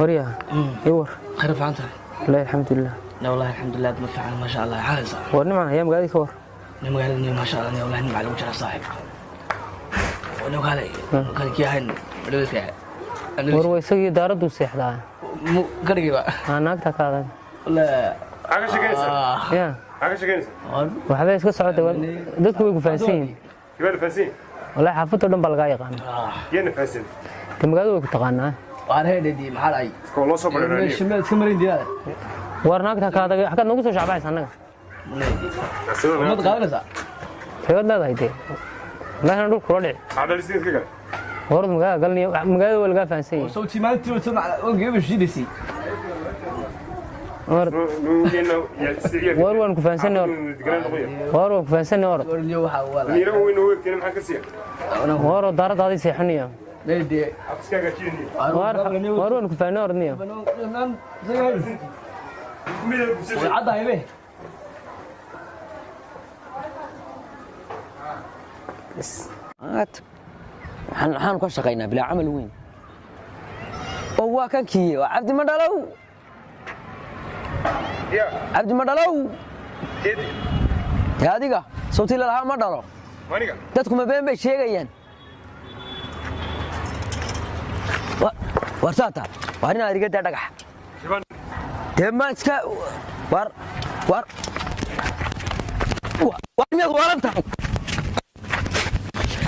وريا يور خير فانت لا الحمد لله لا والله الحمد لله تمفعل ما شاء الله حاجه ورني معنا ايام قاعد يكور نمغالني ما شاء الله والله نمع على وجه صاحب ولو قال كان كيهن ولوسك ورويسي دارد وسيحدا مو قريبا انا اكتا كادا لا عاقه شقينسا يا عاقه شقينسا waxba iska socday dadku way ku faansiin كيف فاسين wala xaafadda dhan bal laga yaqaan يانا فاسين timagadu way ku taqaanaa waan heedii maxaa ay كولو سو براني shimeed ka marin diyaar warnaagta kaada xaqad nagu soo shacbays anaga mad qaadanaysa xeebad leedahay dee meeshan dhul kula dhici هذا اللي سيد كده warad magaalada waa laga faansiin soo timaantii oo soo oo geeyo shidisi war waan ku faansanay war waan ku faansanay war warniyo waxa wala نيرو وين هو كان maxaa ka siya war daradaadi seexaniyo leedii askaga jiini war waan ku faanay warniyo cadda haybe waxaan ka shaqaynaa bilaa camal weyn oo waa kan kii cabdi madhalow يا cabdi madhalow كده yaa adiga sawti lahaa ma dhalo مانيغا dadku ma been bay sheegayaan war saata war in adiga dhagax شبان ma iska war miyad waranta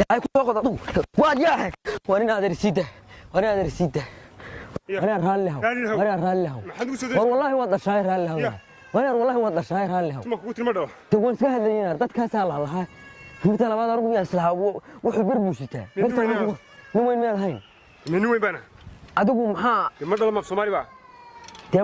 yaay ku qodo waad yahay war in adeersida war raallihaw maxaad ugu soo war wallahi wad dhashay raallihaw wallahi wad dhashay raallihaw ma ku tirma dhaw waan iska hadlayna dadkaas la lahaa midda labaad anigu yaa islaha wuxuu birbuusitaa horta nin weyn meel hayn min weyn bana adigu maxaa ma dhalo ma Soomaali ba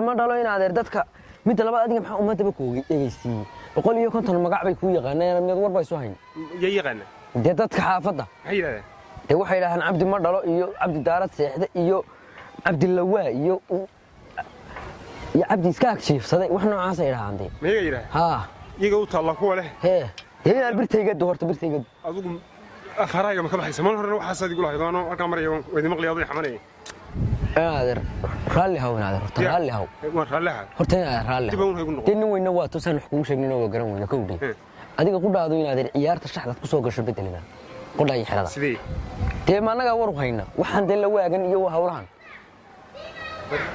ma dhalo in adeer dadka midda labaad adiga maxaa ummadaba ku eegaysiin 150 magac bay ku yaqaaneen mid war bay soo hayn yaqaana dadka xaafadda maxay yiraahdeen waxay yiraahdaan cabdi ma dhalo iyo cabdi daarad seexda iyo cabdi lawaa iyo cabdi iska agshiifsaday wax noocaas ay yiraahdeen ma yiraahdeen ha iyaga u taalla kuwa leh هي البرتيجد horta برتيجد adigu afaraaga ma ka baxaysa mar hore waxa saad igu lahayd ano halka marayo way maqlay aday xamanay aadir raalli haw naadir horta raalli haw waan raalliha horta raalli dib uun haygu noqon nin weyna waa tusan wax kugu sheegnay oo garan weyna kowdii adiga ku dhaado in aadir ciyaarta shaxdad ku soo gasho bedelina qodhay xirada sidii ma anaga war hayna waxaan de la waagan iyo hawrahan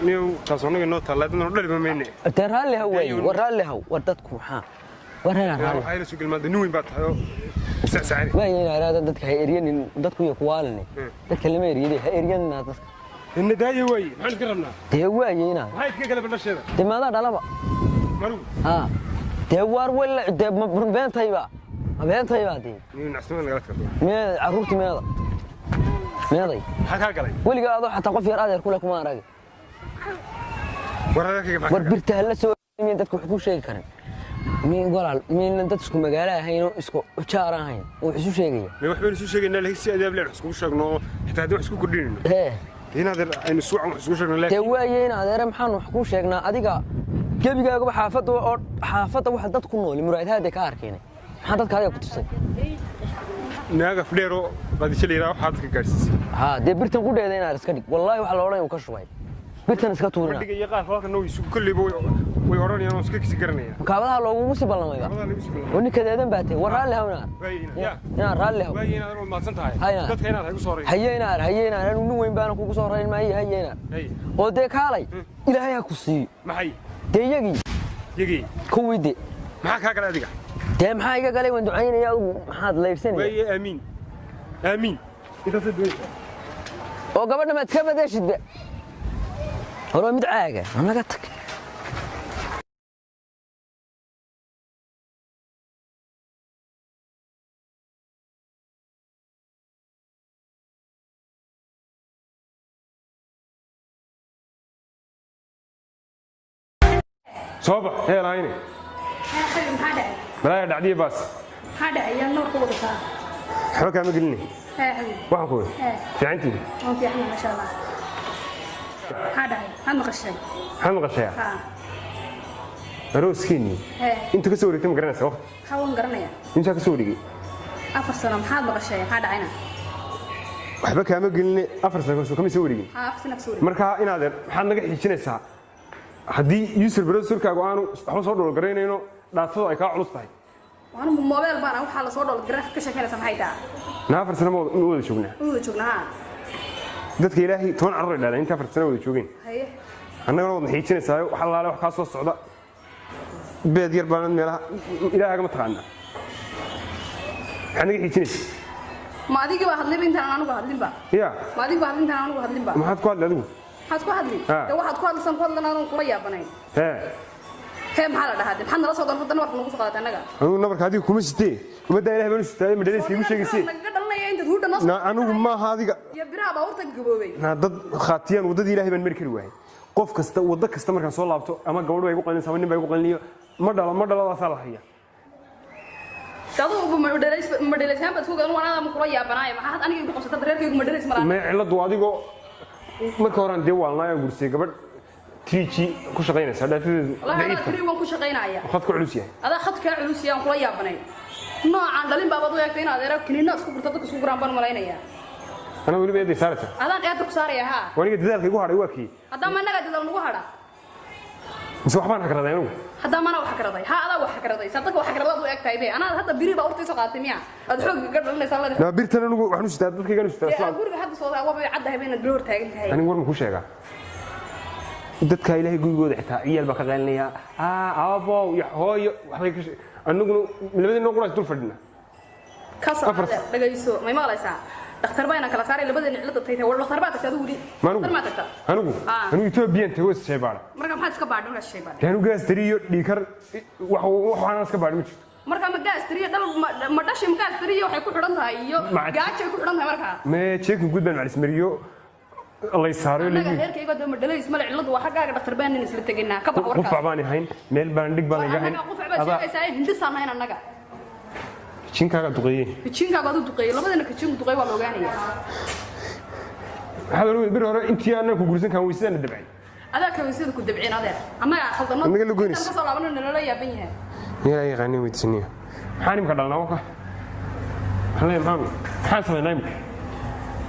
niyo taasoo noo talaadna dhaliba meene raalli haw war raalli haw war dadku waxa warana raalli waxay la soo galmaad nin weyn baad tahay saacadi waayna araada dadka hay eryanin dadku iyo kuwaalni dadka lama eriyay hay eryanina dadka إن داية وي ما عندك ربنا وايينا هاي كيف قلب النشيد ماذا دلبا مرو دوار ولا بين طيبة بين طيبة دي مين عسلون اللي قالت مين عروتي ماذا حكى قلي ولي قاعد حتى قف يراد يقول لك ما راجع ورا كيف وربرت هلا سو مين dadku wax ku sheegi karin مين قال مين dadku magaalaha hayno isku jaarahayn oo isu sheegaya ma wax baan isu sheegaynaa la hisi adaab leeyahay isku sheegno xitaa hadii wax isku kordhinayno هنا هذا إن سوق wax isku sheegno laakiin tawaayeen adeer maxaan wax ku sheegnaa adiga gabigaaga xaafadda wax dad ku nool muraadaha ka arkeenay maxaa dadka adiga ku tusay naaga fleero baad isleeyahay waxa dadka gaarsiisay de birtan ku dheeday inaad iska dhig wallahi waxa la oranay uu ka shubay birtan iska tuurina dhiga qaar falka noo isu kulli way oranayaan iska kisi garanayaan kaabadaha loogu musi ballamay wani kadeedan baatay war raalli hawna ya raalli haw waayina aad ma san tahay dadka inaad ay ku soo reeyay hayena anu weyn baan kugu soo reeyay ma hayena oo de kaalay ilaahay ha ku sii maxay de yagi ku widi maxaa ka galay adiga de maxaa iga galay waan ducaynaya maxaad leeysanay way aamin inta saddeed oo gabadha ma iska badashid hore mid caaga anaga tag صوبة هي العيني بلاي دعدي بس هذا أيام نور قوة صار حبك ما قلني واحد كوي في عندي في عنا ما شاء الله هذا هم غشاي غشاي روس كيني انت كسوري تم قرنسه وقت هون قرنيا انت كسوري أفر سنة محاد غشاي هذا عنا waxba kaama gelin 4 sano soo kama soo wareegin ها في نفس سوري marka inaad maxaad naga xijinaysaa haddii user browserkaagu aanu waxba soo dhul garaynayno dhaatada ay ka culus tahay وانا موبايل بانا waxa la soo dhol graphic ka shaqeynaysa maxay taa na 4 sano ma wada joognaa wada joognaa dadka ilaahay 10 carruur ay dhaleen inta 4 sano wada joogeen haye annagana wada xijinaysaa waxa la wax ka soo socda beed yar baan meelaha ilaahaga ma taqaana xaniga xijinaysaa ما adiga waa hadlay intaan anigu hadlin ba ya ma adiga waa intaan anigu hadlin ba maxaad ku hadlay adigu waxaad ku hadlay waxaad ku hadlaysan ku hadlan aan kula yaabanayn he maxaa la dhahaa maxaad nala soo dalbadan warka nagu soo qaadataa anaga anigu nabarka adiga kuma sitee umada ilaahay baan sitay ma dhaleeskii igu sheegaysay naga dhalanaya inta ruuda nas na anigu ma aha adiga ya biraha baa urta gaboobay na dad khaatiyaan wadada ilaahay baan mari kari waayay qof kasta wada kasta markaan soo laabto ama gabadh bay igu qalinaysaa ama nin bay igu qalinayo ma dhaladaas la haya dadku ma dhaleysaan bad ku gadan wanaada ma kula yaabanaay maxaad aniga igu qabsatay dareerkaygu ma dhaleys maraan ma ciladu adigo marka horaan dee waalnaa gursay gabadh 3G ku shaqeynaysa dhaafadeedu wallahi ana kari waan ku shaqeynaya khadku culus yahay ada khadka culus yahay kula yaabanay noocan dhalin baabad u eegtay inaad adeer kiniina isku gurto dadka isku guraan baan malaynaya ana wali beeday saarta adaan qeyd ku saaraya ha waniga dadaalka igu hadhay waa kii hadda ma naga dadaal nagu hadha mise waxbaan hakraday anigu hadda mana wax hakraday ha adaa wax hakraday sadaka wax hakraday u eegtay be ana hadda biri baa urtay soo qaatay miya ad xoog ka dhalinaysaa la na birtan anigu waxaan u sitaa dadka iga sitaa islaam guriga hadda soo waa bay cadda habeen door taagan tahay anigu war ma ku sheegaa dadka ilaahay gurigooda xitaa ciyaal baa ka qaalinaya aabo iyo hooyo waxay ka anaguna labadeenna quraas dul fadhina kaas dhagayso may maqlaysaa dhakhtar bayna kala saaray labadeen cilada taytay war dhakhtar baa tagtay wuri dhakhtar ma tagtay anigu Ethiopian tahay was sheebaara marka maxaad iska baadhin waa sheebaara anigu gaas tiriyo dhiikar waxaan iska baadhin marka ma gaas tiriyo dal ma dhashi ma gaas tiriyo waxay ku xidhan tahay iyo gaajo ku xidhan tahay marka ma check gudban malis mariyo الله يسارو لي هيركي قد ما دليس مل علد وحقاق دكتور بان نس لتغينا كبا وركا قف بان هين ميل بان دغ بان غاهين هذا ساي هندسان هنا نغا جينكاغا دقيه جينكاغا دقيه لبدنا كجين دقيه waa loogaanaya هذا لو بير هore intii aan ku gursan kan weysana dabcay adaa ka weysada ku dabcin adeer ama khaldano inaga la goynis ka soo laabana nala yaaban yahay yaa yaqaan weydsiiniyo maxaan imka dhalnaa waka maxaan sameeynaa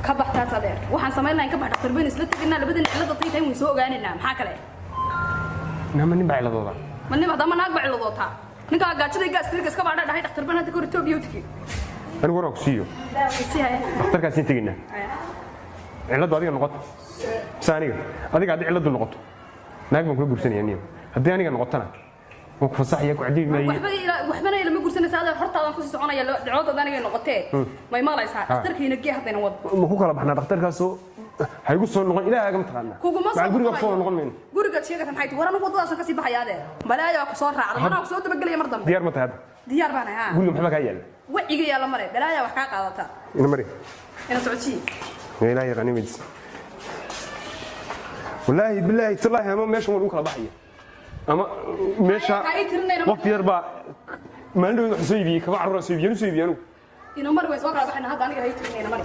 ka baxtaas adeer waxaan sameeynaa in ka bax dhakhtar been isla tagina labadana cilada taytay way soo ogaanayna maxaa kale nama nin baa ciladooda ma nin hadama naag baa ciladoota ninka gaajada gaas tirka iska baadha dhahay dhakhtar been hadda korto biyotiki anigu waraa ku siiyo dhakhtarkaas in tagina ciladu adiga noqoto saaniga adiga hadii ciladu noqoto naag baan kula gursanayaa niyo hadii aniga noqotana waan ku fasaxaya ku cadii maayay waxbana ila ma gursanaysa adeer hortaadan ku sii soconaya dacwadooda aniga noqotee may maqlaysaa dhakhtarkiina gee hadayna wad ma ku kala baxnaa dhakhtarkaasoo haygu soo noqon ilaahay ma taqaana guriga soo noqon meen guriga sheegaysa maxay waran wadadaas ka sii baxaya adeer balaayo ku soo raacday mana ku soo dabagalay mar dambe diyaar ma tahay diyaar baan ahaa guriga maxba ka yaala waciga yaala mare balaayo wax ka qaadata ina mari ina socodsi ilaahay qaniimadiis wallahi billahi tallahi ama meesha wuu kala baxaya ama meesha qof yar baa maandhow wax soo iibiyay kaba carruur soo iibiyay anigu ina mari way soo kala baxayna hadda aniga hay tirnayna mari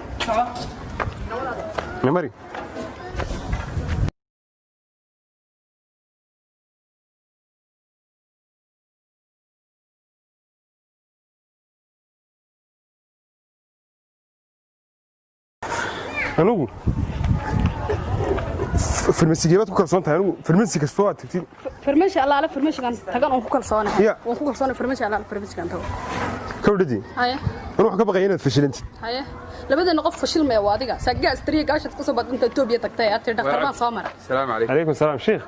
ina mari anigu farmasigeebaad ku kalsoon tahay anigu farmasi kastoo aad tagtid farmasi alla ala farmasigan tagan oo ku kalsoonahay oo ku kalsoonahay farmasi alla farmasigan tago kawdadi haye anu wax ka baqay inaad fashilantid haye labadana qof fashil ma waa adiga sagaas tariya gaashad ka soo badanta Itoobiya tagtay aad tir dhakhtar baan soo maray السلام عليكم عليكم السلام شيخ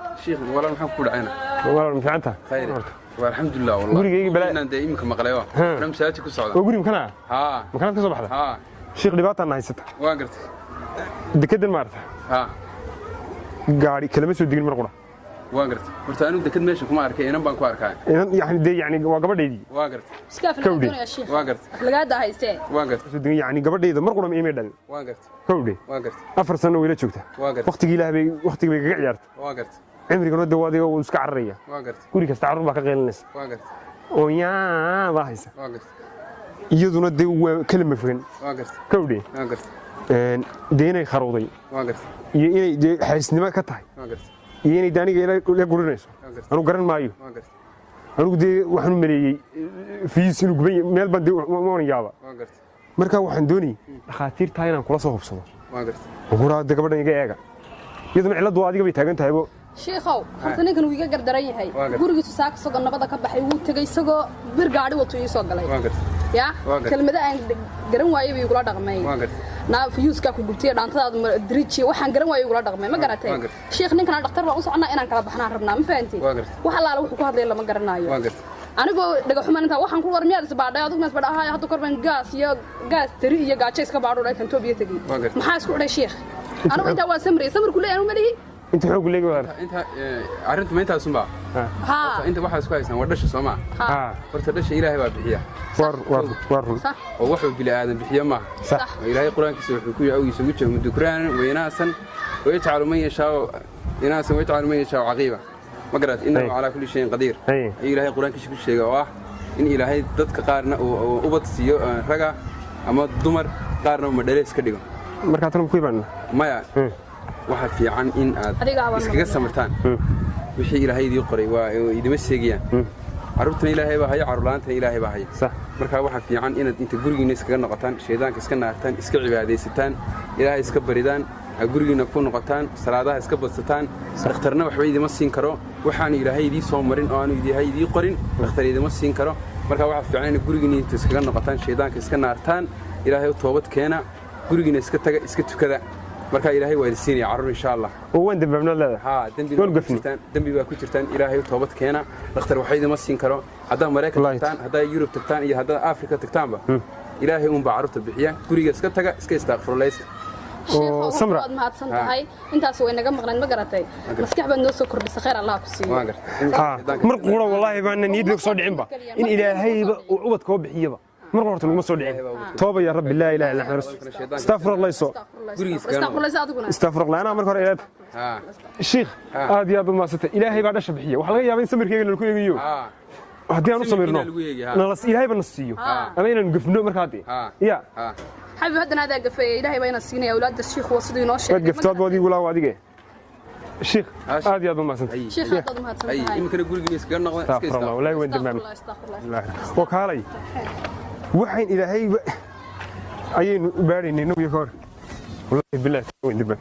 والله maxaan ku dhacayna والله مفعنتها خير والحمد لله والله gurigeyga balaa inaan day imka maqlayo anam saati ku socda oo guriga kana ha makana ka soo baxda ha sheekh dhibaatana haysata waan gartay dekedan maarta ha gaari kalama soo digin mar qura waan gartay horta anu deked meesha kuma arkay inaan baan ku arkay yani waa gabadheedii waan gartay iska filan ya sheekh waan gartay laga dahaysee waan gartay soo digin yani gabadheeda mar qura ma iimay dhalin waan gartay kawdhe waan gartay 4 sano wayla joogta waan gartay waqtiga ilaahay waqtiga kaga ciyaartay waan gartay cimriga wada wadiga uu iska cararaya waan gartay guri kasta carruur baa ka qeylinaysa waan gartay oo yaa baa haysa waan gartay iyaduna de waa kalama fogan waan gartay kawdhe waan gartay dee inay kharowday waan gartay iyo inay dee xaysnimo ka tahay waan gartay iyo inay daaniga la gurinayso anu garan maayo waan gartay anigu dee waxaan u maleeyey fiis inuu guban meel baan dee waan yaaba waan gartay markaa waxaan doonayay dhakhaatiirtaa inaan kula soo hubsado waan gartay guraada gabadhan iga eega iyaduna ciladu adiga bay taagan tahay sheekhow horta ninkan uu iga gardaran yahay gurigiisu saaka isagoo nabada ka baxay wuu tagay isagoo bir gaadhi wato ii soo galay waan gartay ya kelmada aan garan waayay bay igula dhaqmay waan gartay naa fiyuuska ku gubtay dhaantadaada diriiji waxaan garan waayay igula dhaqmay ma garatay sheekh ninkan dhakhtar baan u soconaa inaan kala baxnaan rabnaa ma fahantiin wax allaala wuxuu ku hadlay lama garanayo waan gartay anigoo dhagaxumaan inta waxaan ku war miyaad isbaadhay adigu ma isbaadhay hadda korban gaas tari iyo gaajo iska baadho dhankan Toobiya tagay maxaa isku dhashay sheekh anigu inta waa samarku leeyahay ma lihi inta xoog leeyahay war inta arintu ma inta sunba ha inta waxa isku haysan waa dhasha Soomaa ha horta dhasha Ilaahay waa bixiya war oo wuxuu bili aadan bixiya ma صح Ilaahay quraankiisa wuxuu ku yahay isugu jeedo dukraan weynaasan ويجعل من يشاء إناثا ويجعل من يشاء عقيبا ما قرأت إنه على كل شيء قدير إلهي قرآن كشف الشيء واحد إن إلهي ضدك قارنا وأبط سيو رجع أما الدمر قارنا ومدرس كديهم مركاتهم كيفنا ما يا واحد في عن إن إسكجس مرتان وحي إلهي ذي قري ويدمسجيا عرفتني إلهي بهاي عرلانتني إلهي بهاي صح مركا واحد في عن إن أنت جورجي نسكجنا قطان شيطان كسكنا قطان إسكع عبادة ستان إلهي إسكبردان gurigiina ku noqotaan salaadaha iska badsataan dhakhtarna waxba idima siin karo waxaan ilaahay idii soo marin oo aan ilaahay idii qorin dhakhtar idima siin karo marka waxa fiican in gurigiina iskaga noqotaan shaydaanka iska naartaan ilaahay toobad keena gurigiina iska taga iska tukada marka ilaahay waa idin siinaya carruur insha Allah oo waan dambabna leedahay dambi baa ku jirtaan ilaahay toobad keena dhakhtar waxba idima siin karo hadaa Mareykan tagtaan hadaa Yurub tagtaan iyo hadaa Afrika tagtaanba ilaahay uun baa carruurta bixiya guriga iska taga iska istaaqfurlaysta oo samra aad mahadsan tahay intaas way naga maqnaan ma garatay maskax baad noo soo kordhisay khayr Allah ku siiyo mar qura wallahi baan niyad soo dhicin ba in ilaahayba uu ubad koo bixiyaba mar horta naguma soo dhicin tooba ya rabbi la ilaaha illa anta astaghfirullah astaghfirullah ana marka hore ilaah sheekh aad iyo aad ma sata ilaahay baa dhasha bixiya waxa laga yaabaa in samirkeyga lagu eegayo haddii aan u samirno nalas ilaahay baa nasiiyo ama inaan gufno marka hadii ya حبيبي هذا هذا قفيه إلهي بين السنين أولاد الشيخ وصدي ناشر قفتات ودي ولا وادي الشيخ هذه هذا ما سنت شيخ هذا ما سنت أي يمكن أقول جنيس قرنا استغفر الله ولا وين دمام وكالي وحين إلهي أي بارين إنه يكور والله بالله وين دمام